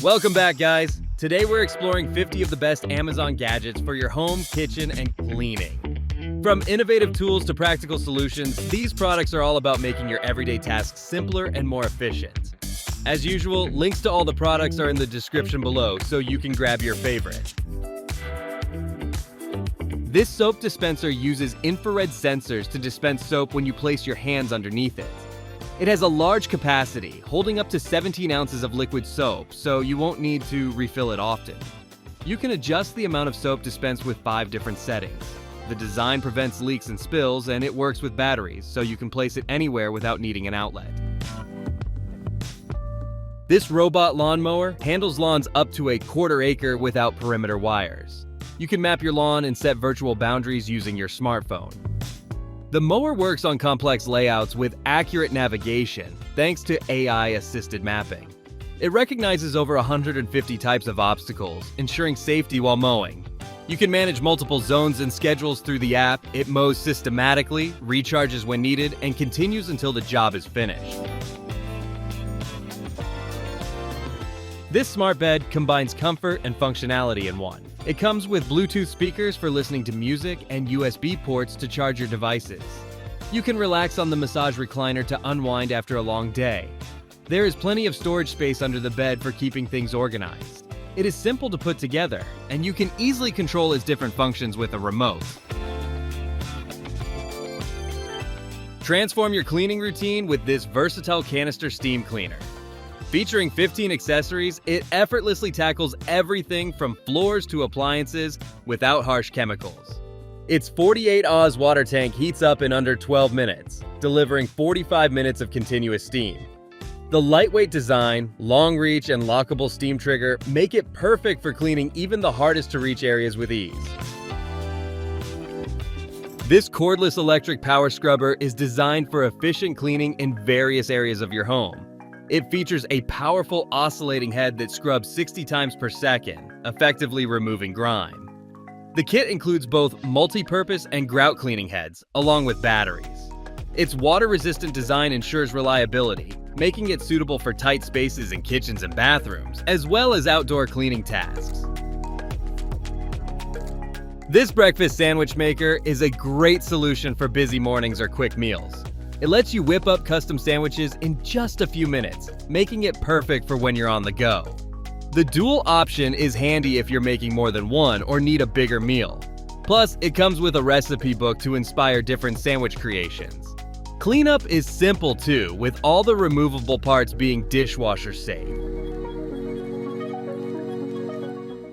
Welcome back, guys. Today we're exploring 50 of the best Amazon gadgets for your home, kitchen, and cleaning. From innovative tools to practical solutions, these products are all about making your everyday tasks simpler and more efficient. As usual, links to all the products are in the description below, so you can grab your favorite. This soap dispenser uses infrared sensors to dispense soap when you place your hands underneath it. It has a large capacity, holding up to 17 ounces of liquid soap, so you won't need to refill it often. You can adjust the amount of soap dispensed with 5 different settings. The design prevents leaks and spills, and it works with batteries, so you can place it anywhere without needing an outlet. This robot lawnmower handles lawns up to a quarter acre without perimeter wires. You can map your lawn and set virtual boundaries using your smartphone. The mower works on complex layouts with accurate navigation, thanks to AI-assisted mapping. It recognizes over 150 types of obstacles, ensuring safety while mowing. You can manage multiple zones and schedules through the app. It mows systematically, recharges when needed, and continues until the job is finished. This smart bed combines comfort and functionality in one. It comes with Bluetooth speakers for listening to music and USB ports to charge your devices. You can relax on the massage recliner to unwind after a long day. There is plenty of storage space under the bed for keeping things organized. It is simple to put together, and you can easily control its different functions with a remote. Transform your cleaning routine with this versatile canister steam cleaner. Featuring 15 accessories, it effortlessly tackles everything from floors to appliances without harsh chemicals. Its 48 Oz water tank heats up in under 12 minutes, delivering 45 minutes of continuous steam. The lightweight design, long reach, and lockable steam trigger make it perfect for cleaning even the hardest to reach areas with ease. This cordless electric power scrubber is designed for efficient cleaning in various areas of your home. It features a powerful oscillating head that scrubs 60 times per second, effectively removing grime. The kit includes both multi-purpose and grout cleaning heads, along with batteries. Its water-resistant design ensures reliability, making it suitable for tight spaces in kitchens and bathrooms, as well as outdoor cleaning tasks. This breakfast sandwich maker is a great solution for busy mornings or quick meals. It lets you whip up custom sandwiches in just a few minutes, making it perfect for when you're on the go. The dual option is handy if you're making more than one or need a bigger meal. Plus, it comes with a recipe book to inspire different sandwich creations. Cleanup is simple too, with all the removable parts being dishwasher safe.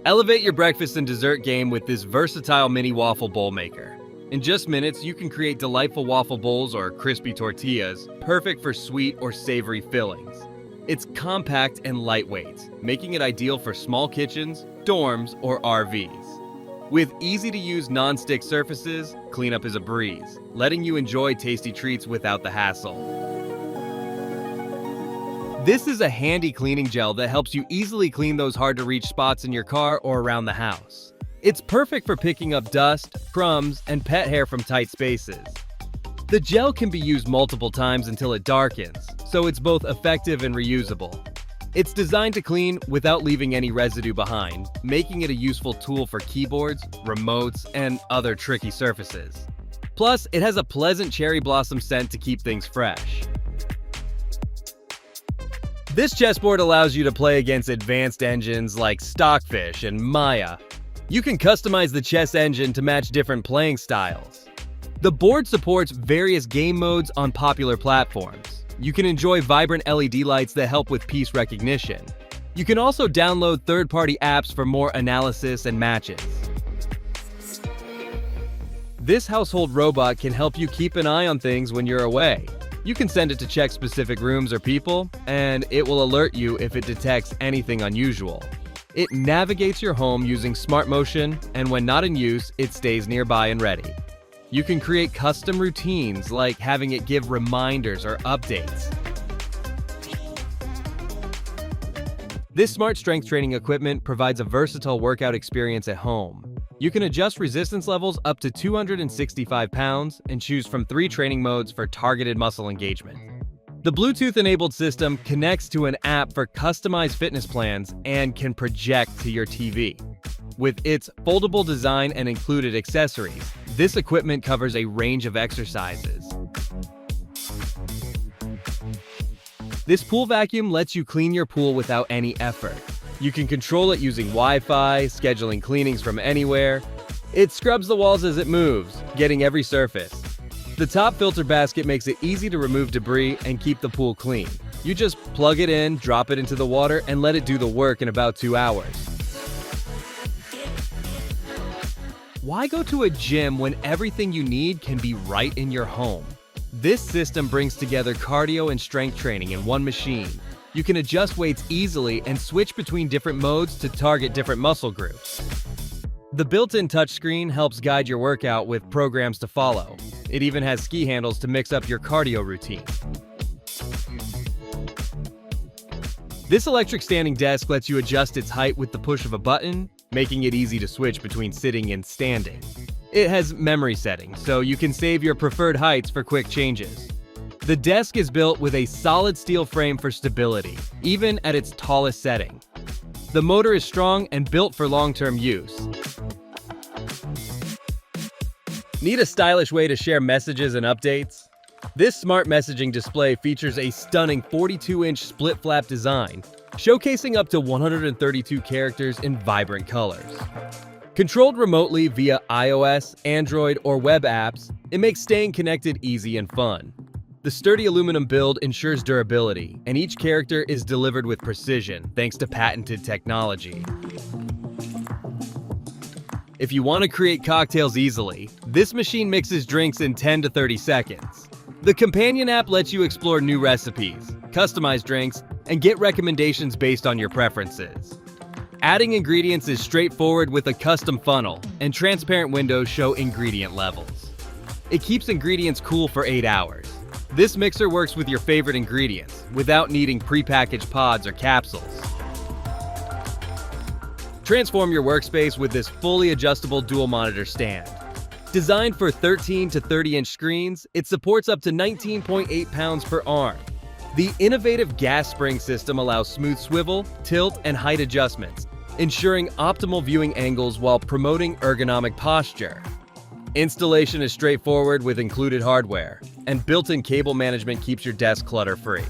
Elevate your breakfast and dessert game with this versatile mini waffle bowl maker. In just minutes, you can create delightful waffle bowls or crispy tortillas, perfect for sweet or savory fillings. It's compact and lightweight, making it ideal for small kitchens, dorms, or RVs. With easy-to-use non-stick surfaces, cleanup is a breeze, letting you enjoy tasty treats without the hassle. This is a handy cleaning gel that helps you easily clean those hard-to-reach spots in your car or around the house. It's perfect for picking up dust, crumbs, and pet hair from tight spaces. The gel can be used multiple times until it darkens, so it's both effective and reusable. It's designed to clean without leaving any residue behind, making it a useful tool for keyboards, remotes, and other tricky surfaces. Plus, it has a pleasant cherry blossom scent to keep things fresh. This chessboard allows you to play against advanced engines like Stockfish and Maya. You can customize the chess engine to match different playing styles. The board supports various game modes on popular platforms. You can enjoy vibrant LED lights that help with piece recognition. You can also download third-party apps for more analysis and matches. This household robot can help you keep an eye on things when you're away. You can send it to check specific rooms or people, and it will alert you if it detects anything unusual. It navigates your home using smart motion, and when not in use, it stays nearby and ready. You can create custom routines like having it give reminders or updates. This smart strength training equipment provides a versatile workout experience at home. You can adjust resistance levels up to 265 pounds and choose from 3 training modes for targeted muscle engagement. The Bluetooth-enabled system connects to an app for customized fitness plans and can project to your TV. With its foldable design and included accessories, this equipment covers a range of exercises. This pool vacuum lets you clean your pool without any effort. You can control it using Wi-Fi, scheduling cleanings from anywhere. It scrubs the walls as it moves, getting every surface. The top filter basket makes it easy to remove debris and keep the pool clean. You just plug it in, drop it into the water, and let it do the work in about 2 hours. Why go to a gym when everything you need can be right in your home? This system brings together cardio and strength training in one machine. You can adjust weights easily and switch between different modes to target different muscle groups. The built-in touchscreen helps guide your workout with programs to follow. It even has ski handles to mix up your cardio routine. This electric standing desk lets you adjust its height with the push of a button, making it easy to switch between sitting and standing. It has memory settings, so you can save your preferred heights for quick changes. The desk is built with a solid steel frame for stability, even at its tallest setting. The motor is strong and built for long-term use. Need a stylish way to share messages and updates? This smart messaging display features a stunning 42-inch split-flap design, showcasing up to 132 characters in vibrant colors. Controlled remotely via iOS, Android, or web apps, it makes staying connected easy and fun. The sturdy aluminum build ensures durability, and each character is delivered with precision thanks to patented technology. If you want to create cocktails easily, this machine mixes drinks in 10 to 30 seconds. The companion app lets you explore new recipes, customize drinks, and get recommendations based on your preferences. Adding ingredients is straightforward with a custom funnel, and transparent windows show ingredient levels. It keeps ingredients cool for 8 hours. This mixer works with your favorite ingredients without needing prepackaged pods or capsules. Transform your workspace with this fully adjustable dual monitor stand. Designed for 13 to 30-inch screens, it supports up to 19.8 pounds per arm. The innovative gas spring system allows smooth swivel, tilt, and height adjustments, ensuring optimal viewing angles while promoting ergonomic posture. Installation is straightforward with included hardware, and built-in cable management keeps your desk clutter-free.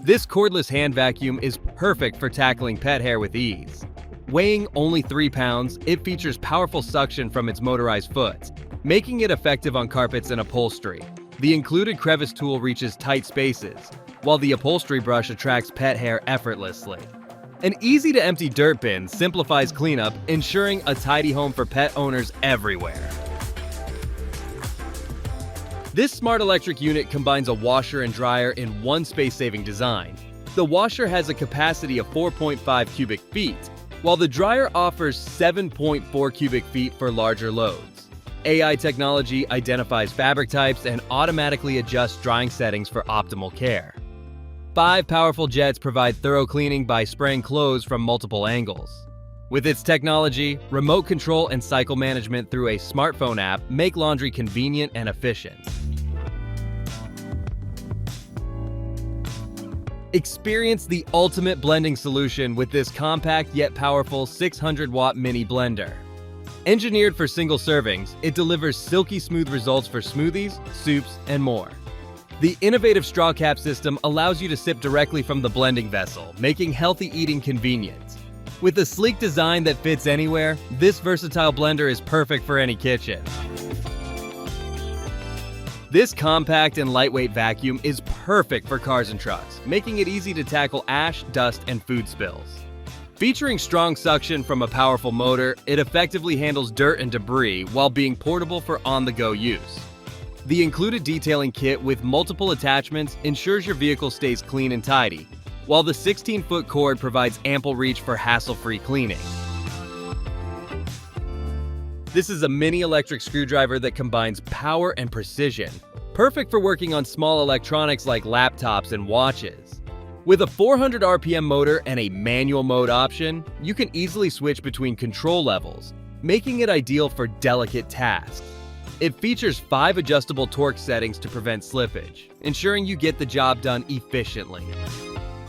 This cordless hand vacuum is perfect for tackling pet hair with ease. Weighing only 3 pounds, it features powerful suction from its motorized foot, making it effective on carpets and upholstery. The included crevice tool reaches tight spaces, while the upholstery brush attracts pet hair effortlessly. An easy-to-empty dirt bin simplifies cleanup, ensuring a tidy home for pet owners everywhere. This smart electric unit combines a washer and dryer in one space-saving design. The washer has a capacity of 4.5 cubic feet, while the dryer offers 7.4 cubic feet for larger loads. AI technology identifies fabric types and automatically adjusts drying settings for optimal care. 5 powerful jets provide thorough cleaning by spraying clothes from multiple angles. With its technology, remote control and cycle management through a smartphone app make laundry convenient and efficient. Experience the ultimate blending solution with this compact yet powerful 600-watt mini blender. Engineered for single servings, it delivers silky smooth results for smoothies, soups, and more. The innovative straw cap system allows you to sip directly from the blending vessel, making healthy eating convenient. With a sleek design that fits anywhere, this versatile blender is perfect for any kitchen. This compact and lightweight vacuum is perfect for cars and trucks, making it easy to tackle ash, dust, and food spills. Featuring strong suction from a powerful motor, it effectively handles dirt and debris while being portable for on-the-go use. The included detailing kit with multiple attachments ensures your vehicle stays clean and tidy, while the 16-foot cord provides ample reach for hassle-free cleaning. This is a mini electric screwdriver that combines power and precision, perfect for working on small electronics like laptops and watches. With a 400 RPM motor and a manual mode option, you can easily switch between control levels, making it ideal for delicate tasks. It features 5 adjustable torque settings to prevent slippage, ensuring you get the job done efficiently.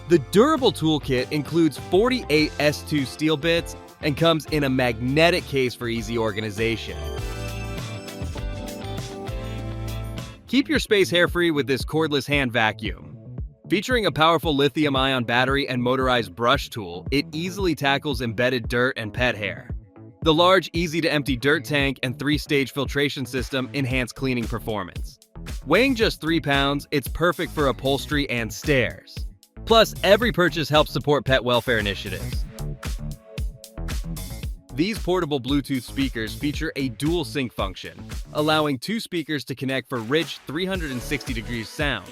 The durable toolkit includes 48 S2 steel bits and comes in a magnetic case for easy organization. Keep your space hair-free with this cordless hand vacuum. Featuring a powerful lithium-ion battery and motorized brush tool, it easily tackles embedded dirt and pet hair. The large, easy-to-empty dirt tank and 3-stage filtration system enhance cleaning performance. Weighing just 3 pounds, it's perfect for upholstery and stairs. Plus, every purchase helps support pet welfare initiatives. These portable Bluetooth speakers feature a dual sync function, allowing 2 speakers to connect for rich 360-degree sound.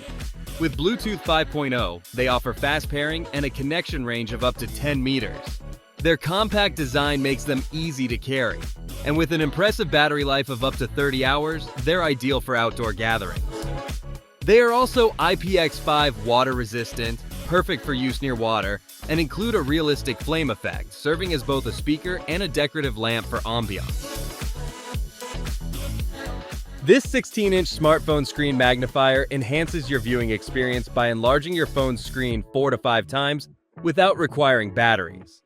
With Bluetooth 5.0, they offer fast pairing and a connection range of up to 10 meters. Their compact design makes them easy to carry, and with an impressive battery life of up to 30 hours, they're ideal for outdoor gatherings. They are also IPX5 water resistant, perfect for use near water, and include a realistic flame effect, serving as both a speaker and a decorative lamp for ambiance. This 16-inch smartphone screen magnifier enhances your viewing experience by enlarging your phone's screen 4 to 5 times without requiring batteries.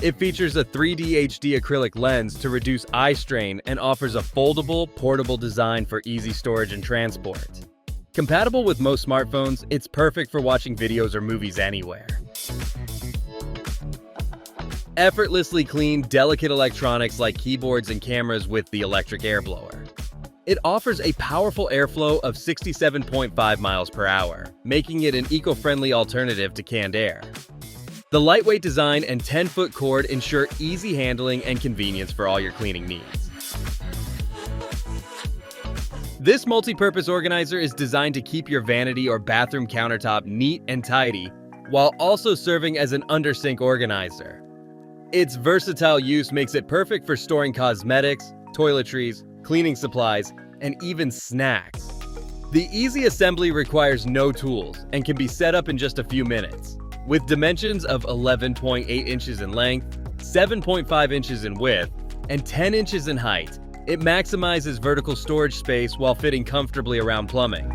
It features a 3D HD acrylic lens to reduce eye strain and offers a foldable, portable design for easy storage and transport. Compatible with most smartphones, it's perfect for watching videos or movies anywhere. Effortlessly clean delicate electronics like keyboards and cameras with the electric air blower. It offers a powerful airflow of 67.5 miles per hour, making it an eco-friendly alternative to canned air. The lightweight design and 10-foot cord ensure easy handling and convenience for all your cleaning needs. This multi-purpose organizer is designed to keep your vanity or bathroom countertop neat and tidy, while also serving as an under-sink organizer. Its versatile use makes it perfect for storing cosmetics, toiletries, cleaning supplies, and even snacks. The easy assembly requires no tools and can be set up in just a few minutes. With dimensions of 11.8 inches in length, 7.5 inches in width, and 10 inches in height, it maximizes vertical storage space while fitting comfortably around plumbing.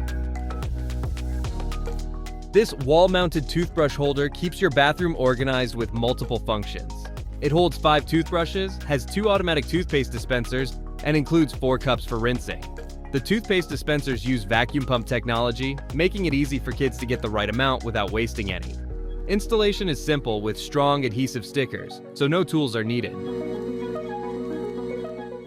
This wall-mounted toothbrush holder keeps your bathroom organized with multiple functions. It holds 5 toothbrushes, has 2 automatic toothpaste dispensers, and includes 4 cups for rinsing. The toothpaste dispensers use vacuum pump technology, making it easy for kids to get the right amount without wasting any. Installation is simple with strong adhesive stickers, so no tools are needed.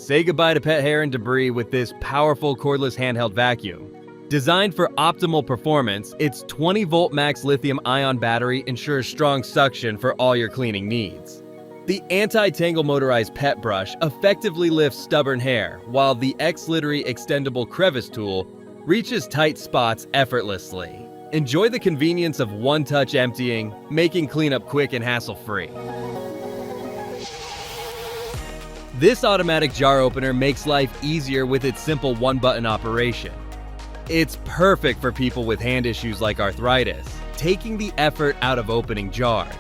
Say goodbye to pet hair and debris with this powerful cordless handheld vacuum. Designed for optimal performance, its 20-volt max lithium-ion battery ensures strong suction for all your cleaning needs. The anti-tangle motorized pet brush effectively lifts stubborn hair, while the X-Littery extendable crevice tool reaches tight spots effortlessly. Enjoy the convenience of one-touch emptying, making cleanup quick and hassle-free. This automatic jar opener makes life easier with its simple one-button operation. It's perfect for people with hand issues like arthritis, taking the effort out of opening jars.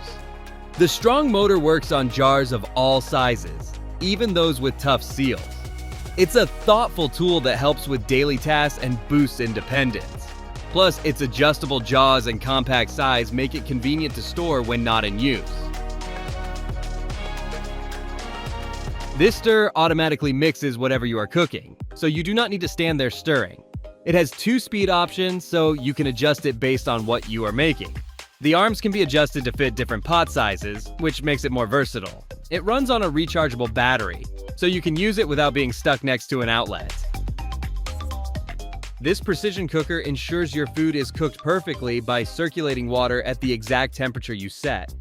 The strong motor works on jars of all sizes, even those with tough seals. It's a thoughtful tool that helps with daily tasks and boosts independence. Plus, its adjustable jaws and compact size make it convenient to store when not in use. This stir automatically mixes whatever you are cooking, so you do not need to stand there stirring. It has 2 speed options, so you can adjust it based on what you are making. The arms can be adjusted to fit different pot sizes, which makes it more versatile. It runs on a rechargeable battery, so you can use it without being stuck next to an outlet. This precision cooker ensures your food is cooked perfectly by circulating water at the exact temperature you set.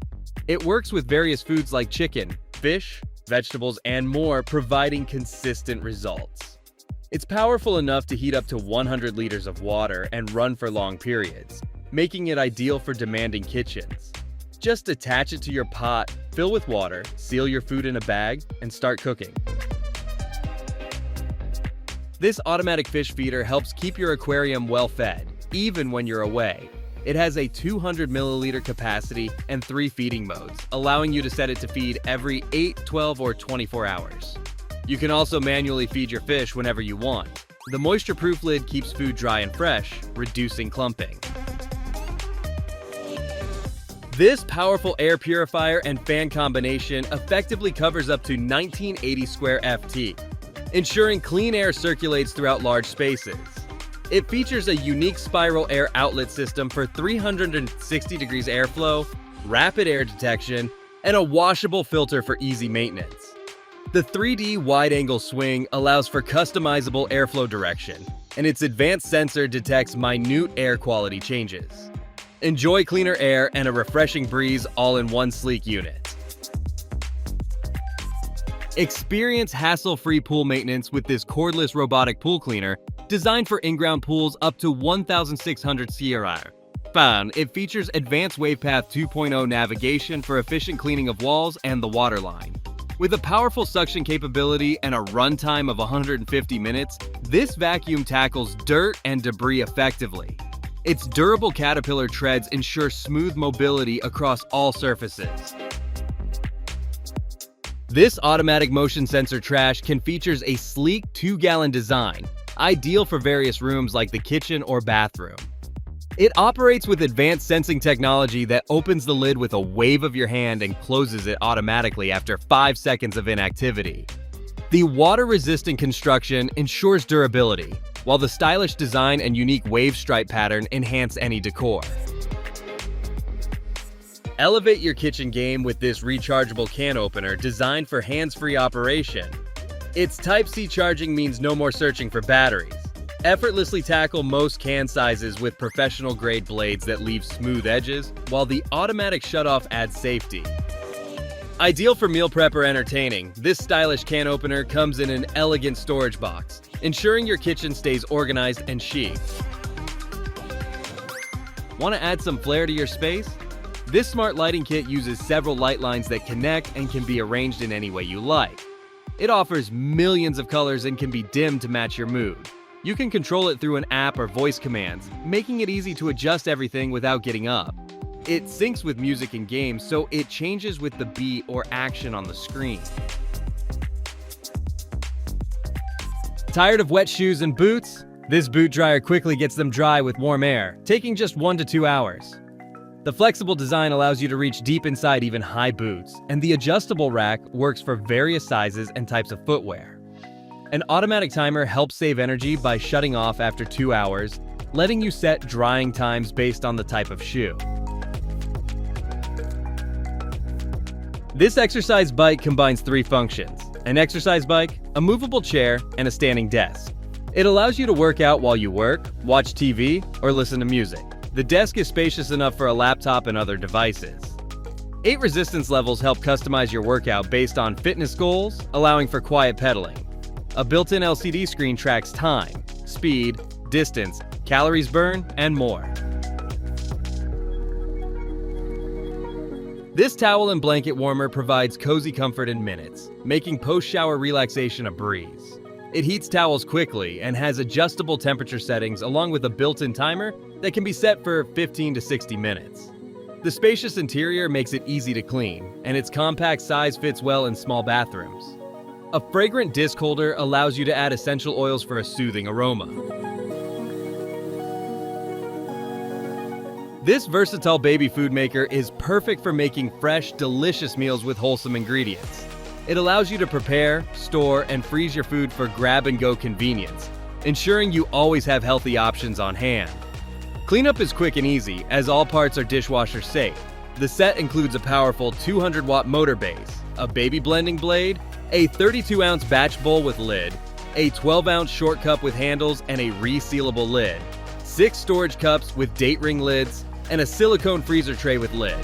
It works with various foods like chicken, fish, vegetables, and more, providing consistent results. It's powerful enough to heat up to 100 liters of water and run for long periods, making it ideal for demanding kitchens. Just attach it to your pot, fill with water, seal your food in a bag, and start cooking. This automatic fish feeder helps keep your aquarium well fed, even when you're away. It has a 200 milliliter capacity and 3 feeding modes, allowing you to set it to feed every 8, 12, or 24 hours. You can also manually feed your fish whenever you want, The moisture-proof lid keeps food dry and fresh, reducing clumping. This powerful air purifier and fan combination effectively covers up to 1980 square ft, ensuring clean air circulates throughout large spaces. It features a unique spiral air outlet system for 360 degrees airflow, rapid air detection, and a washable filter for easy maintenance. The 3D wide-angle swing allows for customizable airflow direction, and its advanced sensor detects minute air quality changes. Enjoy cleaner air and a refreshing breeze all in one sleek unit. Experience hassle-free pool maintenance with this cordless robotic pool cleaner designed for in-ground pools up to 1,600 CRR. It features advanced WavePath 2.0 navigation for efficient cleaning of walls and the water line. With a powerful suction capability and a runtime of 150 minutes, this vacuum tackles dirt and debris effectively. Its durable caterpillar treads ensure smooth mobility across all surfaces. This automatic motion sensor trash can features a sleek 2-gallon design, ideal for various rooms like the kitchen or bathroom. It operates with advanced sensing technology that opens the lid with a wave of your hand and closes it automatically after 5 seconds of inactivity. The water-resistant construction ensures durability, while the stylish design and unique wave stripe pattern enhance any decor. Elevate your kitchen game with this rechargeable can opener designed for hands-free operation. Its Type-C charging means no more searching for batteries. Effortlessly tackle most can sizes with professional-grade blades that leave smooth edges, while the automatic shutoff adds safety. Ideal for meal prep or entertaining, this stylish can opener comes in an elegant storage box, ensuring your kitchen stays organized and chic. Want to add some flair to your space? This smart lighting kit uses several light lines that connect and can be arranged in any way you like. It offers millions of colors and can be dimmed to match your mood. You can control it through an app or voice commands, making it easy to adjust everything without getting up. It syncs with music and games, so it changes with the beat or action on the screen. Tired of wet shoes and boots? This boot dryer quickly gets them dry with warm air, taking just 1 to 2 hours. The flexible design allows you to reach deep inside even high boots, and the adjustable rack works for various sizes and types of footwear. An automatic timer helps save energy by shutting off after 2 hours, letting you set drying times based on the type of shoe. This exercise bike combines 3 functions: an exercise bike, a movable chair, and a standing desk. It allows you to work out while you work, watch TV, or listen to music. The desk is spacious enough for a laptop and other devices. 8 resistance levels help customize your workout based on fitness goals, allowing for quiet pedaling. A built-in LCD screen tracks time, speed, distance, calories burned, and more. This towel and blanket warmer provides cozy comfort in minutes, making post-shower relaxation a breeze. It heats towels quickly and has adjustable temperature settings along with a built-in timer that can be set for 15 to 60 minutes. The spacious interior makes it easy to clean, and its compact size fits well in small bathrooms. A fragrant disc holder allows you to add essential oils for a soothing aroma. This versatile baby food maker is perfect for making fresh, delicious meals with wholesome ingredients. It allows you to prepare, store, and freeze your food for grab-and-go convenience, ensuring you always have healthy options on hand. Cleanup is quick and easy, as all parts are dishwasher safe. The set includes a powerful 200-watt motor base, a baby blending blade, a 32-ounce batch bowl with lid, a 12-ounce short cup with handles and a resealable lid, 6 storage cups with date ring lids, and a silicone freezer tray with lid.